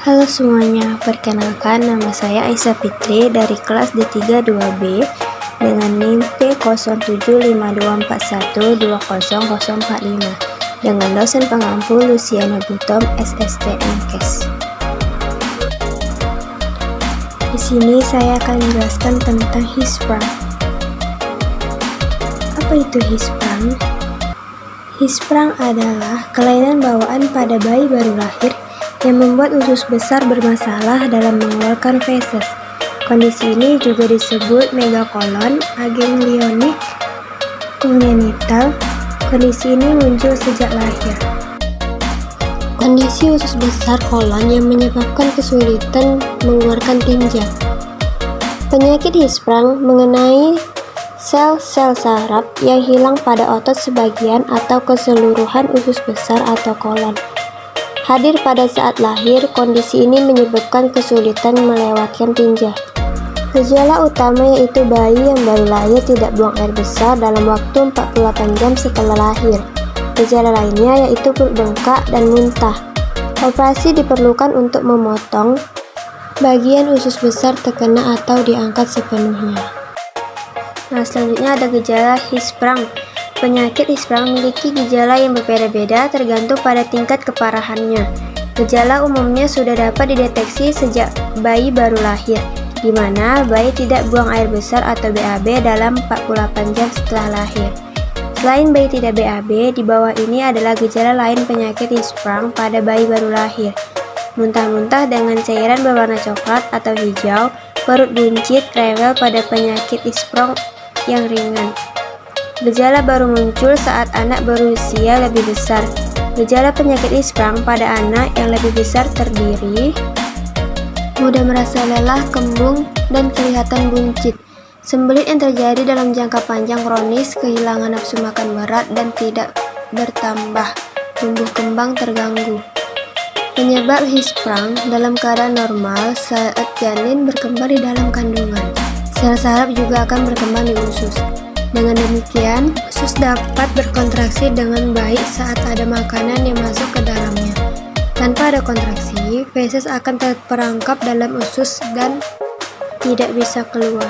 Halo semuanya, perkenalkan nama saya Aisyah Fitri dari kelas D3 2B dengan NIM P075241200045 dengan dosen pengampu Luciana Butom, SST MKes. Di sini saya akan menjelaskan tentang Hisprung. Apa itu Hisprung? Hisprung adalah kelainan bawaan pada bayi baru lahir yang membuat usus besar bermasalah dalam mengeluarkan feses. Kondisi ini juga disebut megakolon aganglionik kongenital. Kondisi ini muncul sejak lahir. Kondisi usus besar kolon yang menyebabkan kesulitan mengeluarkan tinja. Penyakit Hisprung mengenai sel-sel saraf yang hilang pada otot sebagian atau keseluruhan usus besar atau kolon. Hadir pada saat lahir, kondisi ini menyebabkan kesulitan melewatkan tinja. Gejala utama yaitu bayi yang baru lahir tidak buang air besar dalam waktu 48 jam setelah lahir. Gejala lainnya yaitu perut bengkak dan muntah. Operasi diperlukan untuk memotong bagian usus besar terkena atau diangkat sepenuhnya. Nah, selanjutnya ada gejala Hisprung. Penyakit Hisprung memiliki gejala yang berbeda-beda tergantung pada tingkat keparahannya. Gejala umumnya sudah dapat dideteksi sejak bayi baru lahir, di mana bayi tidak buang air besar atau BAB dalam 48 jam setelah lahir. Selain bayi tidak BAB, di bawah ini adalah gejala lain penyakit Hisprung pada bayi baru lahir. Muntah-muntah dengan cairan berwarna coklat atau hijau, perut buncit, rewel pada penyakit Hisprung yang ringan. Gejala baru muncul saat anak berusia lebih besar. Gejala penyakit Hisprung pada anak yang lebih besar terdiri mudah merasa lelah, kembung, dan kelihatan buncit. Sembelit yang terjadi dalam jangka panjang kronis, kehilangan nafsu makan berat dan tidak bertambah, tumbuh kembang terganggu. Penyebab Hisprung dalam keadaan normal saat janin berkembang di dalam kandungan. Sel saraf juga akan berkembang di usus. Dengan demikian, usus dapat berkontraksi dengan baik saat ada makanan yang masuk ke dalamnya. Tanpa ada kontraksi, feses akan terperangkap dalam usus dan tidak bisa keluar.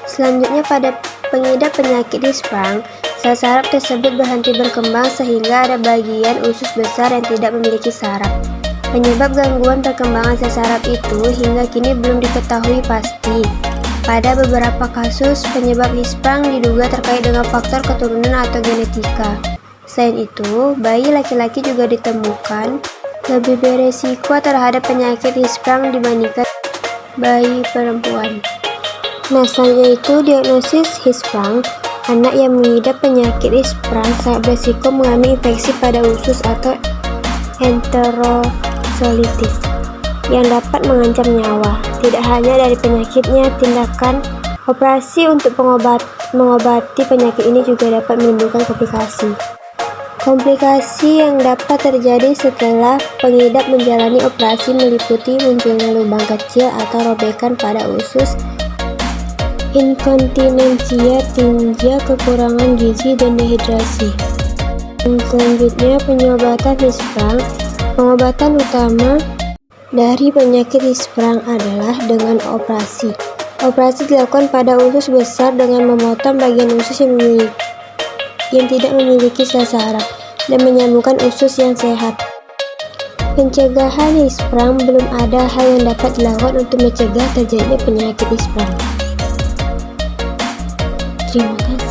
Selanjutnya, pada pengidap penyakit Hisprung, sel saraf tersebut berhenti berkembang sehingga ada bagian usus besar yang tidak memiliki saraf. Penyebab gangguan perkembangan sel saraf itu hingga kini belum diketahui pasti. Pada beberapa kasus, penyebab Hisprung diduga terkait dengan faktor keturunan atau genetika. Selain itu, bayi laki-laki juga ditemukan lebih beresiko terhadap penyakit Hisprung dibandingkan bayi perempuan. Nah, selanjutnya itu diagnosis Hisprung. Anak yang mengidap penyakit Hisprung sangat beresiko mengalami infeksi pada usus atau enterocolitis yang dapat mengancam nyawa. Tidak hanya dari penyakitnya, tindakan operasi untuk mengobati penyakit ini juga dapat menimbulkan komplikasi. Komplikasi yang dapat terjadi setelah pengidap menjalani operasi meliputi munculnya lubang kecil atau robekan pada usus, inkontinensia, tinja, kekurangan gizi, dan dehidrasi. Dan selanjutnya, penyobatan Hisprung. Pengobatan utama dari penyakit Hisprung adalah dengan operasi. Operasi dilakukan pada usus besar dengan memotong bagian usus yang tidak memiliki sel saraf dan menyambungkan usus yang sehat. Pencegahan Hisprung. Belum ada hal yang dapat dilakukan untuk mencegah terjadinya penyakit Hisprung. Terima kasih.